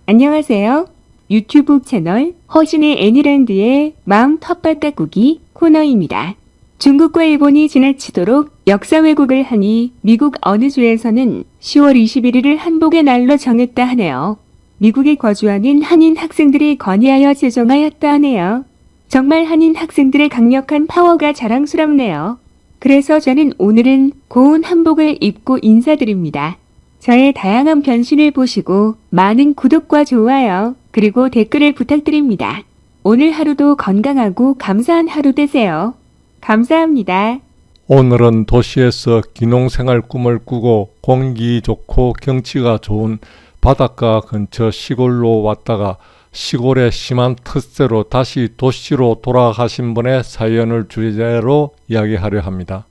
안녕하세요. 유튜브 채널 허신의 애니랜드의 마음 텃밭가꾸기 코너입니다. 중국과 일본이 지나치도록 역사 왜곡을 하니 미국 어느 주에서는 10월 21일을 한복의 날로 정했다 하네요. 미국에 거주하는 한인 학생들이 건의하여 제정하였다 하네요. 정말 한인 학생들의 강력한 파워가 자랑스럽네요. 그래서 저는 오늘은 고운 한복을 입고 인사드립니다. 저의 다양한 변신을 보시고 많은 구독과 좋아요 그리고 댓글을 부탁드립니다. 오늘 하루도 건강하고 감사한 하루 되세요. 감사합니다. 오늘은 도시에서 기농생활 꿈을 꾸고 공기 좋고 경치가 좋은 바닷가 근처 시골로 왔다가 시골의 심한 텃세로 다시 도시로 돌아가신 분의 사연을 주제로 이야기하려 합니다.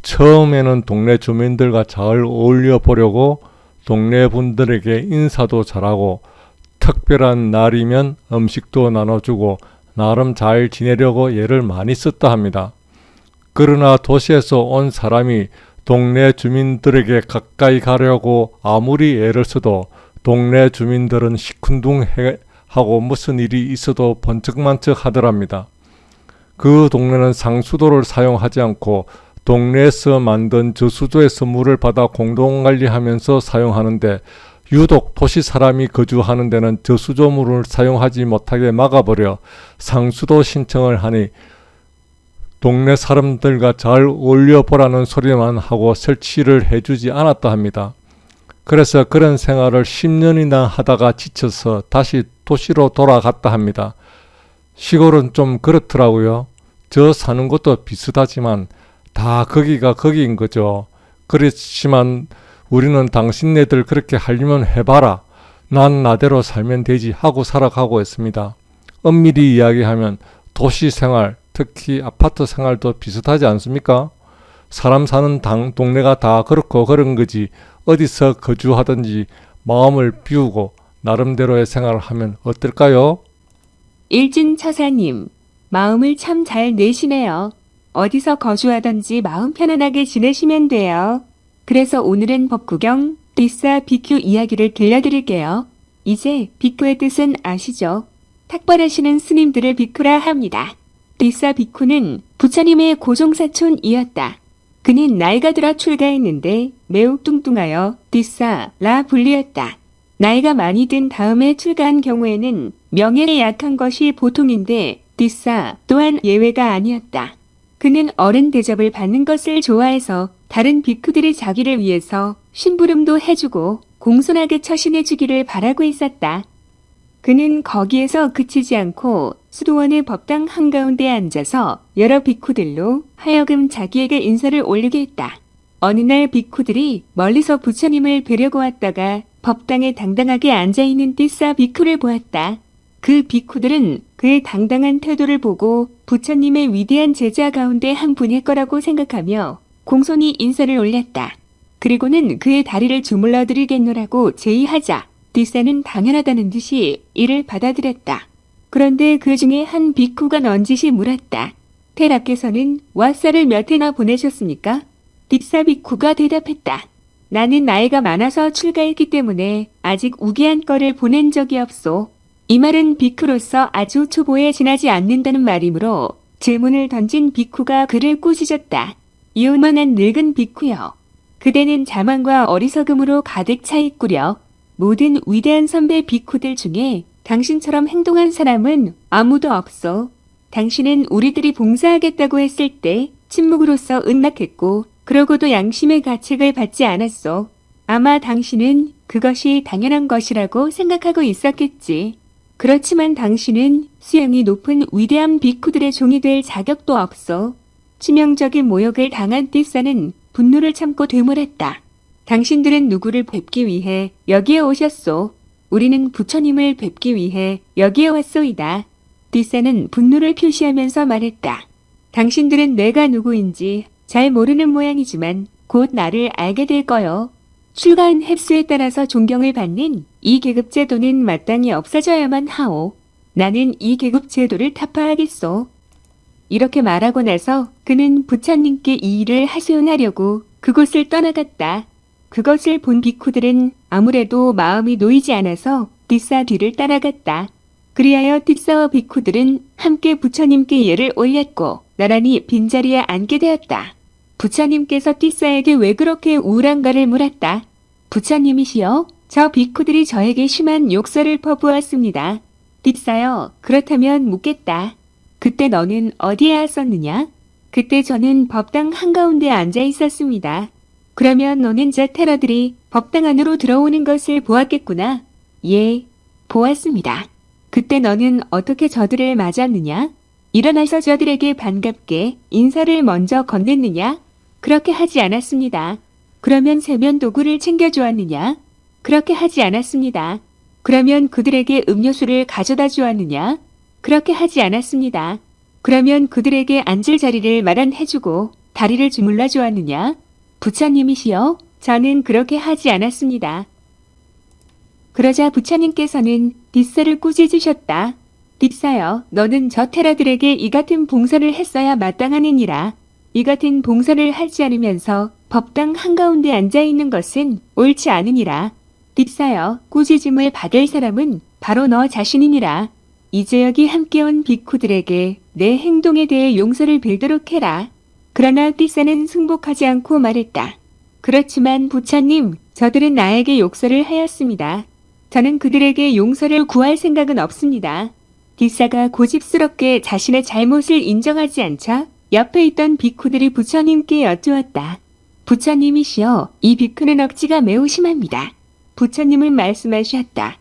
처음에는 동네 주민들과 잘 어울려 보려고 동네 분들에게 인사도 잘하고 특별한 날이면 음식도 나눠주고 나름 잘 지내려고 애를 많이 썼다 합니다. 그러나 도시에서 온 사람이 동네 주민들에게 가까이 가려고 아무리 애를 써도 동네 주민들은 시큰둥하고 무슨 일이 있어도 번쩍만쩍 하더랍니다. 그 동네는 상수도를 사용하지 않고 동네에서 만든 저수조에서 물을 받아 공동관리하면서 사용하는데 유독 도시 사람이 거주하는 데는 저수조 물을 사용하지 못하게 막아버려 상수도 신청을 하니 동네 사람들과 잘 어울려 보라는 소리만 하고 설치를 해주지 않았다 합니다. 그래서 그런 생활을 10년이나 하다가 지쳐서 다시 도시로 돌아갔다 합니다. 시골은 좀 그렇더라고요. 저 사는 곳도 비슷하지만 다 거기가 거기인 거죠. 그렇지만 우리는 당신네들 그렇게 하려면 해봐라. 난 나대로 살면 되지 하고 살아가고 있습니다. 엄밀히 이야기하면 도시 생활, 특히 아파트 생활도 비슷하지 않습니까? 사람 사는 동네가 다 그렇고 그런 거지 어디서 거주하든지 마음을 비우고 나름대로의 생활을 하면 어떨까요? 일진처사님, 마음을 참 잘 내시네요. 어디서 거주하든지 마음 편안하게 지내시면 돼요. 그래서 오늘은 법구경, 디사 비큐 이야기를 들려드릴게요. 이제 비쿠의 뜻은 아시죠? 탁발하시는 스님들을 비쿠라 합니다. 디사 비쿠는 부처님의 고종사촌이었다. 그는 나이가 들어 출가했는데 매우 뚱뚱하여 디사라 불리었다. 나이가 많이 든 다음에 출가한 경우에는 명예에 약한 것이 보통인데 디사 또한 예외가 아니었다. 그는 어른 대접을 받는 것을 좋아해서 다른 비쿠들이 자기를 위해서 심부름도 해주고 공손하게 처신해주기를 바라고 있었다. 그는 거기에서 그치지 않고 수도원의 법당 한가운데 앉아서 여러 비쿠들로 하여금 자기에게 인사를 올리게 했다. 어느 날 비쿠들이 멀리서 부처님을 뵈려고 왔다가 법당에 당당하게 앉아있는 띠싸 비쿠를 보았다. 그 비쿠들은 그의 당당한 태도를 보고 부처님의 위대한 제자 가운데 한 분일 거라고 생각하며 공손히 인사를 올렸다. 그리고는 그의 다리를 주물러 드리겠노라고 제의하자 띠싸는 당연하다는 듯이 이를 받아들였다. 그런데 그 중에 한 비쿠가 넌지시 물었다. 태라께서는 왓사를 몇 해나 보내셨습니까? 띠싸 비쿠가 대답했다. 나는 나이가 많아서 출가했기 때문에 아직 우기한 거를 보낸 적이 없소. 이 말은 비쿠로서 아주 초보에 지나지 않는다는 말이므로 질문을 던진 비쿠가 그를 꾸짖었다. 이오만한 늙은 비쿠여. 그대는 자만과 어리석음으로 가득 차 있구려. 모든 위대한 선배 비쿠들 중에 당신처럼 행동한 사람은 아무도 없어. 당신은 우리들이 봉사하겠다고 했을 때 침묵으로서 응낙했고 그러고도 양심의 가책을 받지 않았어. 아마 당신은 그것이 당연한 것이라고 생각하고 있었겠지. 그렇지만 당신은 수양이 높은 위대한 비쿠들의 종이 될 자격도 없어. 치명적인 모욕을 당한 띠싸는 분노를 참고 되물었다. 당신들은 누구를 뵙기 위해 여기에 오셨소? 우리는 부처님을 뵙기 위해 여기에 왔소이다. 띠싸는 분노를 표시하면서 말했다. 당신들은 내가 누구인지 잘 모르는 모양이지만 곧 나를 알게 될 거요. 출가한 횟수에 따라서 존경을 받는 이 계급 제도는 마땅히 없어져야만 하오. 나는 이 계급 제도를 타파하겠소. 이렇게 말하고 나서 그는 부처님께 이 일을 하소연하려고 그곳을 떠나갔다. 그것을 본 비쿠들은 아무래도 마음이 놓이지 않아서 띠싸 뒤를 따라갔다. 그리하여 띠싸와 비쿠들은 함께 부처님께 예를 올렸고 나란히 빈자리에 앉게 되었다. 부처님께서 띠싸에게 왜 그렇게 우울한가를 물었다. 부처님이시여, 저 비쿠들이 저에게 심한 욕설을 퍼부었습니다. 띠싸여, 그렇다면 묻겠다. 그때 너는 어디에 왔었느냐? 그때 저는 법당 한가운데 앉아 있었습니다. 그러면 너는 저 테러들이 법당 안으로 들어오는 것을 보았겠구나. 예, 보았습니다. 그때 너는 어떻게 저들을 맞았느냐? 일어나서 저들에게 반갑게 인사를 먼저 건넸느냐? 그렇게 하지 않았습니다. 그러면 세면 도구를 챙겨주었느냐? 그렇게 하지 않았습니다. 그러면 그들에게 음료수를 가져다 주었느냐? 그렇게 하지 않았습니다. 그러면 그들에게 앉을 자리를 마련해주고 다리를 주물러 주었느냐? 부처님이시여, 저는 그렇게 하지 않았습니다. 그러자 부처님께서는 띠싸를 꾸짖으셨다. 띠싸여, 너는 저 테러들에게 이 같은 봉사를 했어야 마땅하느니라. 이 같은 봉사를 하지 않으면서 법당 한가운데 앉아있는 것은 옳지 않으니라. 띠싸여, 꾸짖음을 받을 사람은 바로 너 자신이니라. 이제 여기 함께 온 비쿠들에게 내 행동에 대해 용서를 빌도록 해라. 그러나 띠싸는 승복하지 않고 말했다. 그렇지만 부처님, 저들은 나에게 욕설을 하였습니다. 저는 그들에게 용서를 구할 생각은 없습니다. 띠싸가 고집스럽게 자신의 잘못을 인정하지 않자 옆에 있던 비쿠들이 부처님께 여쭈었다. 부처님이시여, 이 비쿠는 억지가 매우 심합니다. 부처님은 말씀하셨다.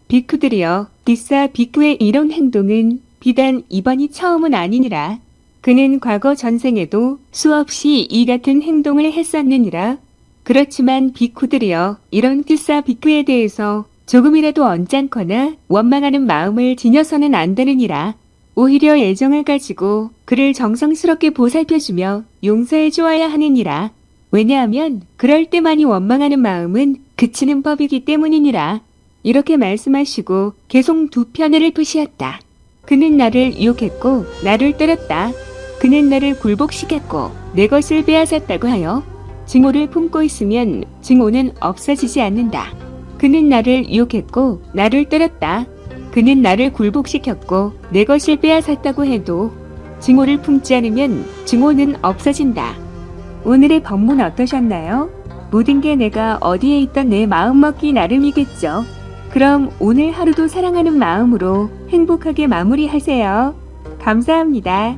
비쿠들이여, 띠싸 비쿠의 이런 행동은 비단 이번이 처음은 아니니라. 그는 과거 전생에도 수없이 이 같은 행동을 했었느니라. 그렇지만 비쿠들이여, 이런 띠싸 비쿠에 대해서 조금이라도 언짢거나 원망하는 마음을 지녀서는 안 되느니라. 오히려 애정을 가지고 그를 정성스럽게 보살펴주며 용서해 주어야 하느니라. 왜냐하면 그럴 때만이 원망하는 마음은 그치는 법이기 때문이니라. 이렇게 말씀하시고 계속 두 편애를 푸시었다. 그는 나를 유혹했고 나를 때렸다. 그는 나를 굴복시켰고 내 것을 빼앗았다고 하여 증오를 품고 있으면 증오는 없어지지 않는다. 그는 나를 유혹했고 나를 때렸다. 그는 나를 굴복시켰고 내 것을 빼앗았다고 해도 증오를 품지 않으면 증오는 없어진다. 오늘의 법문 어떠셨나요? 모든 게 내가 어디에 있던 내 마음먹기 나름이겠죠. 그럼 오늘 하루도 사랑하는 마음으로 행복하게 마무리하세요. 감사합니다.